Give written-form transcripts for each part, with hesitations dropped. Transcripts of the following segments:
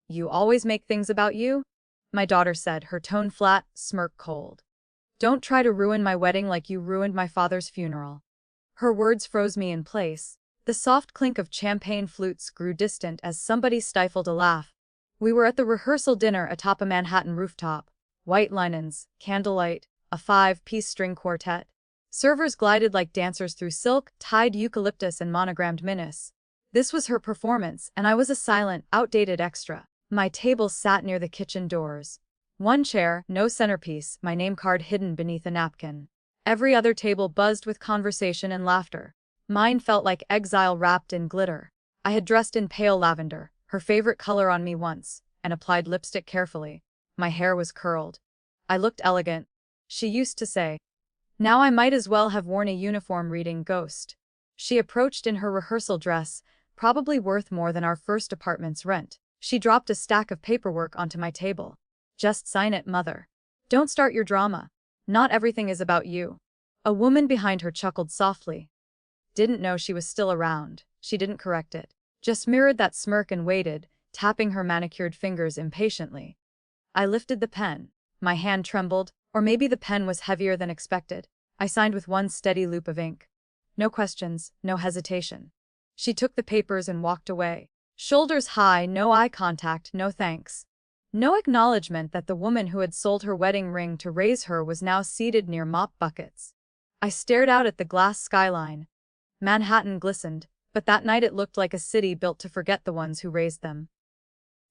You always make things about you? My daughter said, her tone flat, smirk cold. Don't try to ruin my wedding like you ruined my father's funeral. Her words froze me in place. The soft clink of champagne flutes grew distant as somebody stifled a laugh. We were at the rehearsal dinner atop a Manhattan rooftop. White linens, candlelight, a 5-piece string quartet. Servers glided like dancers through silk, tied eucalyptus and monogrammed minas. This was her performance, and I was a silent, outdated extra. My table sat near the kitchen doors. One chair, no centerpiece, my name card hidden beneath a napkin. Every other table buzzed with conversation and laughter. Mine felt like exile wrapped in glitter. I had dressed in pale lavender, her favorite color on me once, and applied lipstick carefully. My hair was curled. I looked elegant. She used to say. Now I might as well have worn a uniform reading Ghost. She approached in her rehearsal dress, probably worth more than our first apartment's rent. She dropped a stack of paperwork onto my table. Just sign it, mother. Don't start your drama. Not everything is about you. A woman behind her chuckled softly. Didn't know she was still around. She didn't correct it. Just mirrored that smirk and waited, tapping her manicured fingers impatiently. I lifted the pen. My hand trembled, or maybe the pen was heavier than expected. I signed with one steady loop of ink. No questions, no hesitation. She took the papers and walked away. Shoulders high, no eye contact, no thanks. No acknowledgement that the woman who had sold her wedding ring to raise her was now seated near mop buckets. I stared out at the glass skyline. Manhattan glistened, but that night it looked like a city built to forget the ones who raised them.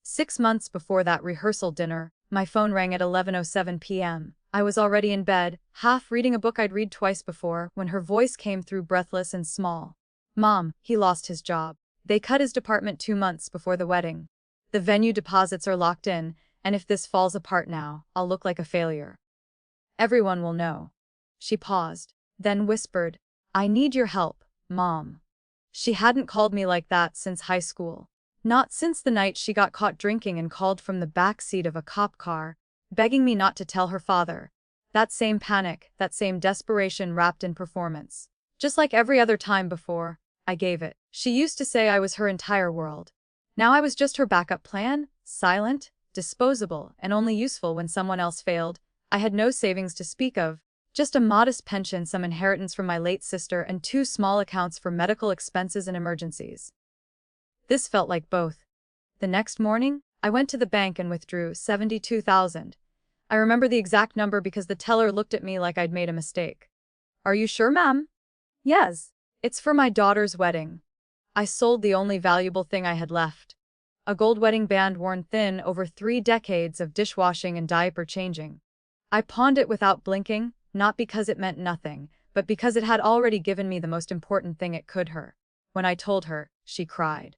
6 months before that rehearsal dinner, my phone rang at 11:07 p.m. I was already in bed, half reading a book I'd read twice before, when her voice came through breathless and small. Mom, he lost his job. They cut his department 2 months before the wedding. The venue deposits are locked in, and if this falls apart now, I'll look like a failure. Everyone will know. She paused, then whispered, I need your help, Mom. She hadn't called me like that since high school. Not since the night she got caught drinking and called from the back seat of a cop car, begging me not to tell her father. That same panic, that same desperation wrapped in performance. Just like every other time before, I gave it. She used to say I was her entire world. Now I was just her backup plan, silent, disposable, and only useful when someone else failed. I had no savings to speak of, just a modest pension, some inheritance from my late sister, and 2 small accounts for medical expenses and emergencies. This felt like both. The next morning, I went to the bank and withdrew $72,000. I remember the exact number because the teller looked at me like I'd made a mistake. Are you sure, ma'am? Yes. It's for my daughter's wedding. I sold the only valuable thing I had left. A gold wedding band worn thin over 3 decades of dishwashing and diaper changing. I pawned it without blinking, not because it meant nothing, but because it had already given me the most important thing it could her. When I told her, she cried.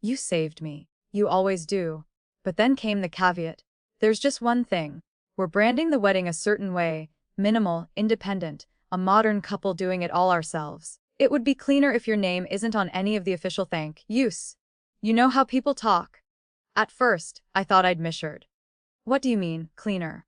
You saved me. You always do. But then came the caveat. There's just one thing. We're branding the wedding a certain way, minimal, independent, a modern couple doing it all ourselves. It would be cleaner if your name isn't on any of the official thank yous. You know how people talk. At first, I thought I'd misheard. What do you mean, cleaner?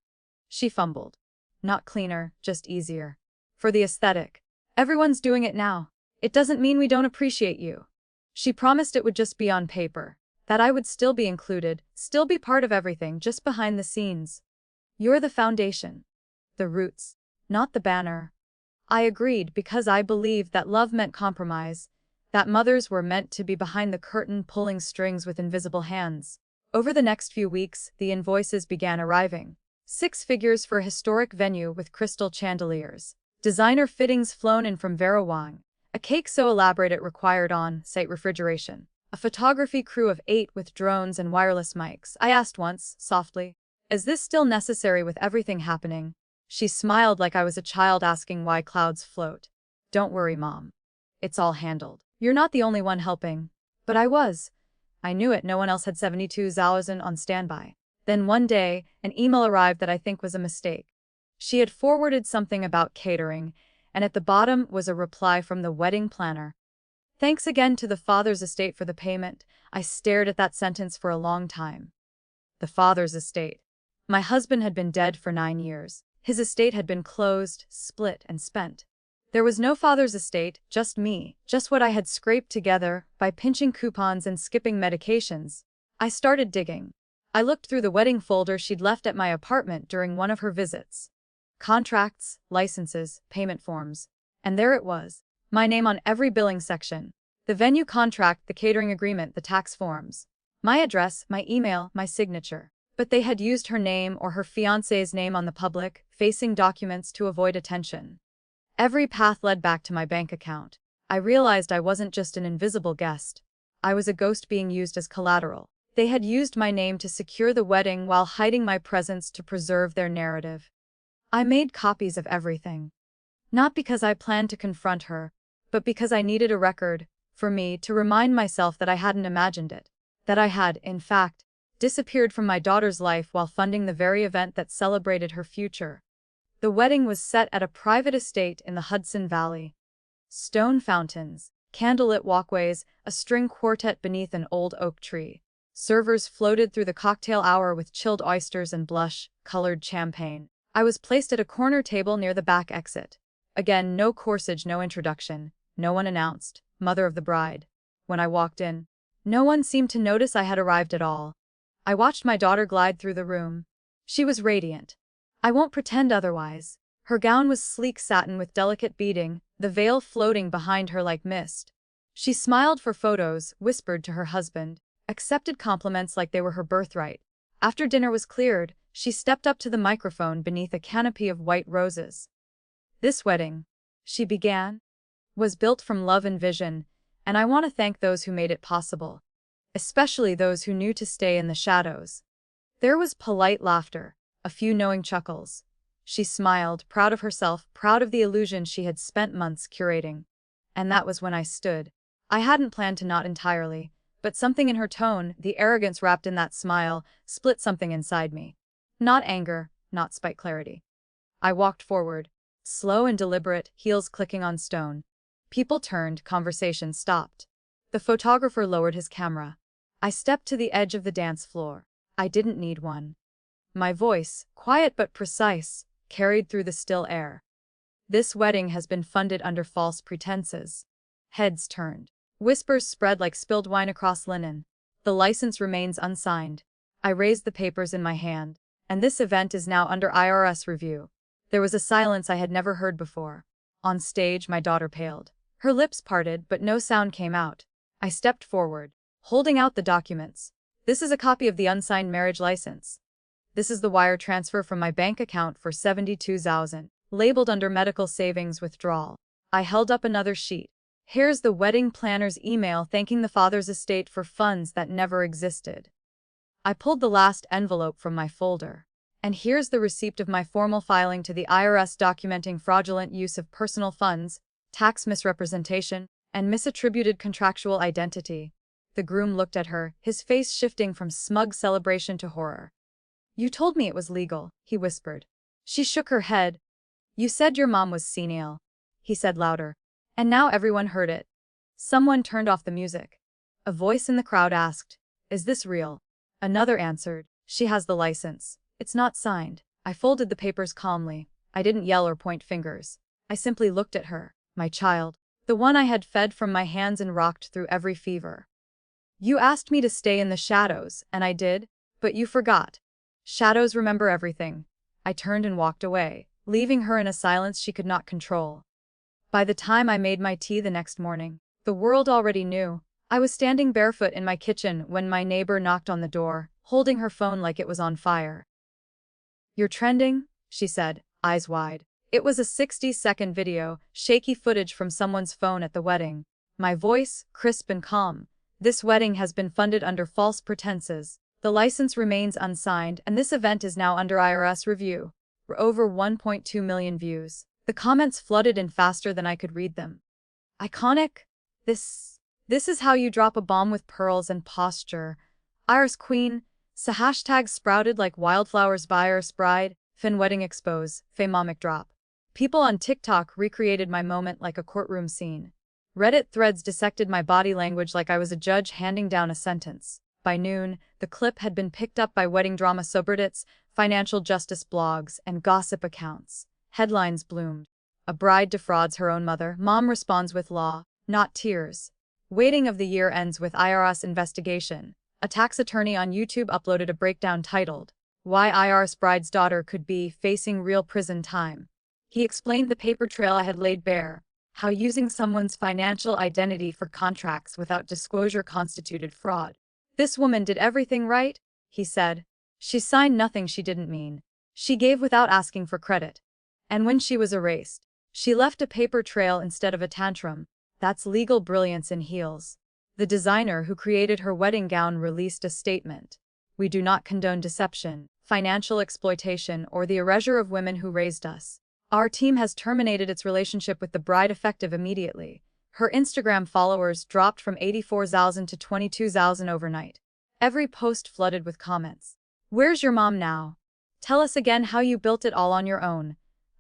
She fumbled. Not cleaner, just easier. For the aesthetic. Everyone's doing it now. It doesn't mean we don't appreciate you. She promised it would just be on paper. That I would still be included, still be part of everything, just behind the scenes. You're the foundation. The roots. Not the banner. I agreed because I believed that love meant compromise, that mothers were meant to be behind the curtain pulling strings with invisible hands. Over the next few weeks, the invoices began arriving. 6 figures for a historic venue with crystal chandeliers. Designer fittings flown in from Verawang. A cake so elaborate it required on-site refrigeration. A photography crew of 8 with drones and wireless mics. I asked once, softly, is this still necessary with everything happening? She smiled like I was a child asking why clouds float. Don't worry, Mom. It's all handled. You're not the only one helping. But I was. I knew it, no one else had 72,000 on standby. Then one day, an email arrived that I think was a mistake. She had forwarded something about catering, and at the bottom was a reply from the wedding planner. Thanks again to the father's estate for the payment. I stared at that sentence for a long time. The father's estate. My husband had been dead for 9 years. His estate had been closed, split, and spent. There was no father's estate, just me, just what I had scraped together by pinching coupons and skipping medications. I started digging. I looked through the wedding folder she'd left at my apartment during one of her visits. Contracts, licenses, payment forms. And there it was. My name on every billing section. The venue contract, the catering agreement, the tax forms. My address, my email, my signature. But they had used her name or her fiancé's name on the public-facing documents to avoid attention. Every path led back to my bank account. I realized I wasn't just an invisible guest. I was a ghost being used as collateral. They had used my name to secure the wedding while hiding my presence to preserve their narrative. I made copies of everything. Not because I planned to confront her, but because I needed a record, for me to remind myself that I hadn't imagined it. That I had, in fact, disappeared from my daughter's life while funding the very event that celebrated her future. The wedding was set at a private estate in the Hudson Valley. Stone fountains, candlelit walkways, a string quartet beneath an old oak tree. Servers floated through the cocktail hour with chilled oysters and blush-colored champagne. I was placed at a corner table near the back exit. Again, no corsage, no introduction. No one announced, mother of the bride. When I walked in, no one seemed to notice I had arrived at all. I watched my daughter glide through the room. She was radiant. I won't pretend otherwise. Her gown was sleek satin with delicate beading, the veil floating behind her like mist. She smiled for photos, whispered to her husband, accepted compliments like they were her birthright. After dinner was cleared, she stepped up to the microphone beneath a canopy of white roses. This wedding, she began, was built from love and vision, and I want to thank those who made it possible. Especially those who knew to stay in the shadows. There was polite laughter, a few knowing chuckles. She smiled, proud of herself, proud of the illusion she had spent months curating. And that was when I stood. I hadn't planned to nod entirely, but something in her tone, the arrogance wrapped in that smile, split something inside me. Not anger, not spite, clarity. I walked forward, slow and deliberate, heels clicking on stone. People turned, conversation stopped. The photographer lowered his camera. I stepped to the edge of the dance floor. I didn't need one. My voice, quiet but precise, carried through the still air. This wedding has been funded under false pretenses. Heads turned. Whispers spread like spilled wine across linen. The license remains unsigned. I raised the papers in my hand. And this event is now under IRS review. There was a silence I had never heard before. On stage, my daughter paled. Her lips parted, but no sound came out. I stepped forward, holding out the documents. This is a copy of the unsigned marriage license. This is the wire transfer from my bank account for $72,000, labeled under medical savings withdrawal. I held up another sheet. Here's the wedding planner's email thanking the father's estate for funds that never existed. I pulled the last envelope from my folder. And here's the receipt of my formal filing to the IRS documenting fraudulent use of personal funds, tax misrepresentation, and misattributed contractual identity. The groom looked at her, his face shifting from smug celebration to horror. You told me it was legal, he whispered. She shook her head. You said your mom was senile, he said louder. And now everyone heard it. Someone turned off the music. A voice in the crowd asked, "Is this real?" Another answered, "She has the license. It's not signed." I folded the papers calmly. I didn't yell or point fingers. I simply looked at her, my child, the one I had fed from my hands and rocked through every fever. You asked me to stay in the shadows, and I did, but you forgot. Shadows remember everything. I turned and walked away, leaving her in a silence she could not control. By the time I made my tea the next morning, the world already knew. I was standing barefoot in my kitchen when my neighbor knocked on the door, holding her phone like it was on fire. You're trending, she said, eyes wide. It was a 60-second video, shaky footage from someone's phone at the wedding. My voice, crisp and calm. This wedding has been funded under false pretenses. The license remains unsigned, and this event is now under IRS review. Over 1.2 million views. The comments flooded in faster than I could read them. Iconic? This is how you drop a bomb with pearls and posture. Iris Queen. So hashtags sprouted like wildflowers. Iris Bride. Fin wedding expose. Famomic drop. People on TikTok recreated my moment like a courtroom scene. Reddit threads dissected my body language like I was a judge handing down a sentence. By noon, the clip had been picked up by wedding drama subreddits, financial justice blogs, and gossip accounts. Headlines bloomed. A bride defrauds her own mother. Mom responds with law, not tears. Waiting of the year ends with IRS investigation. A tax attorney on YouTube uploaded a breakdown titled, "Why IRS Bride's Daughter Could Be Facing Real Prison Time." He explained the paper trail I had laid bare, how using someone's financial identity for contracts without disclosure constituted fraud. "This woman did everything right," he said. "She signed nothing she didn't mean. She gave without asking for credit. And when she was erased, she left a paper trail instead of a tantrum. That's legal brilliance in heels." The designer who created her wedding gown released a statement. "We do not condone deception, financial exploitation, or the erasure of women who raised us. Our team has terminated its relationship with the bride effective immediately." Her Instagram followers dropped from 84,000 to 22,000 overnight. Every post flooded with comments. "Where's your mom now? Tell us again how you built it all on your own."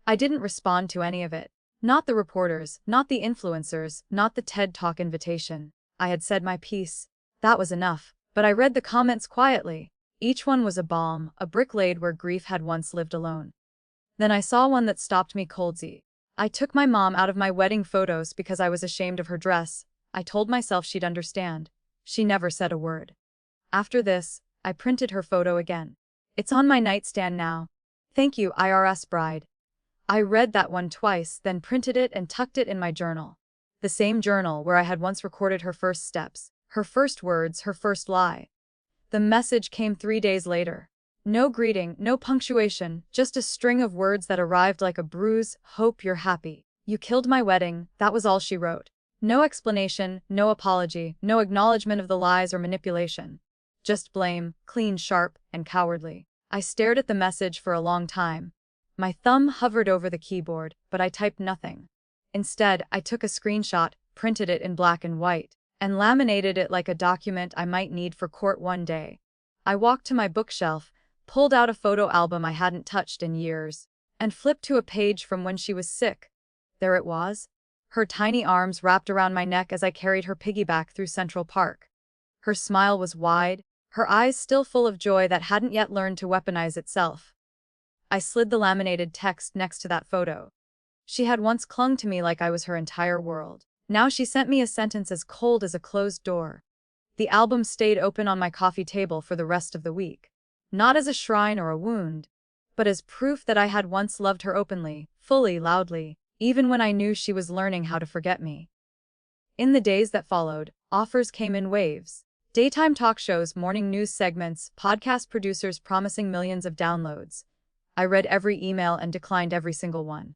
I didn't respond to any of it. Not the reporters, not the influencers, not the TED Talk invitation. I had said my piece. That was enough. But I read the comments quietly. Each one was a balm, a brick laid where grief had once lived alone. Then I saw one that stopped me coldsy. I took my mom out of my wedding photos because I was ashamed of her dress. I told myself she'd understand. She never said a word. After this, I printed her photo again. It's on my nightstand now. "Thank you, IRS bride." I read that one twice, then printed it and tucked it in my journal. The same journal where I had once recorded her first steps, her first words, her first lie. The message came 3 days later. No greeting, no punctuation, just a string of words that arrived like a bruise. "Hope you're happy. You killed my wedding." That was all she wrote. No explanation, no apology, no acknowledgement of the lies or manipulation. Just blame, clean, sharp, and cowardly. I stared at the message for a long time. My thumb hovered over the keyboard, but I typed nothing. Instead, I took a screenshot, printed it in black and white, and laminated it like a document I might need for court one day. I walked to my bookshelf, pulled out a photo album I hadn't touched in years, and flipped to a page from when she was sick. There it was. Her tiny arms wrapped around my neck as I carried her piggyback through Central Park. Her smile was wide, her eyes still full of joy that hadn't yet learned to weaponize itself. I slid the laminated text next to that photo. She had once clung to me like I was her entire world. Now she sent me a sentence as cold as a closed door. The album stayed open on my coffee table for the rest of the week. Not as a shrine or a wound, but as proof that I had once loved her openly, fully, loudly, even when I knew she was learning how to forget me. In the days that followed, offers came in waves. Daytime talk shows, morning news segments, podcast producers promising millions of downloads. I read every email and declined every single one.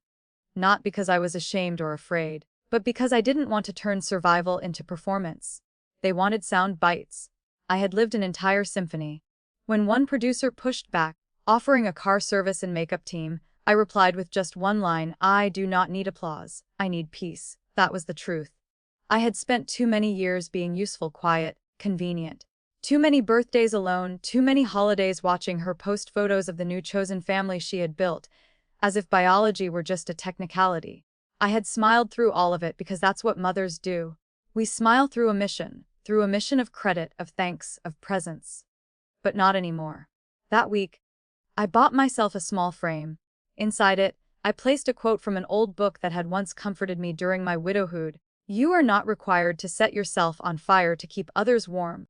Not because I was ashamed or afraid, but because I didn't want to turn survival into performance. They wanted sound bites. I had lived an entire symphony. When one producer pushed back, offering a car service and makeup team, I replied with just one line: "I do not need applause. I need peace." That was the truth. I had spent too many years being useful, quiet, convenient. Too many birthdays alone, too many holidays watching her post photos of the new chosen family she had built, as if biology were just a technicality. I had smiled through all of it because that's what mothers do. We smile through a mission of credit, of thanks, of presence. But not anymore. That week, I bought myself a small frame. Inside it, I placed a quote from an old book that had once comforted me during my widowhood. "You are not required to set yourself on fire to keep others warm.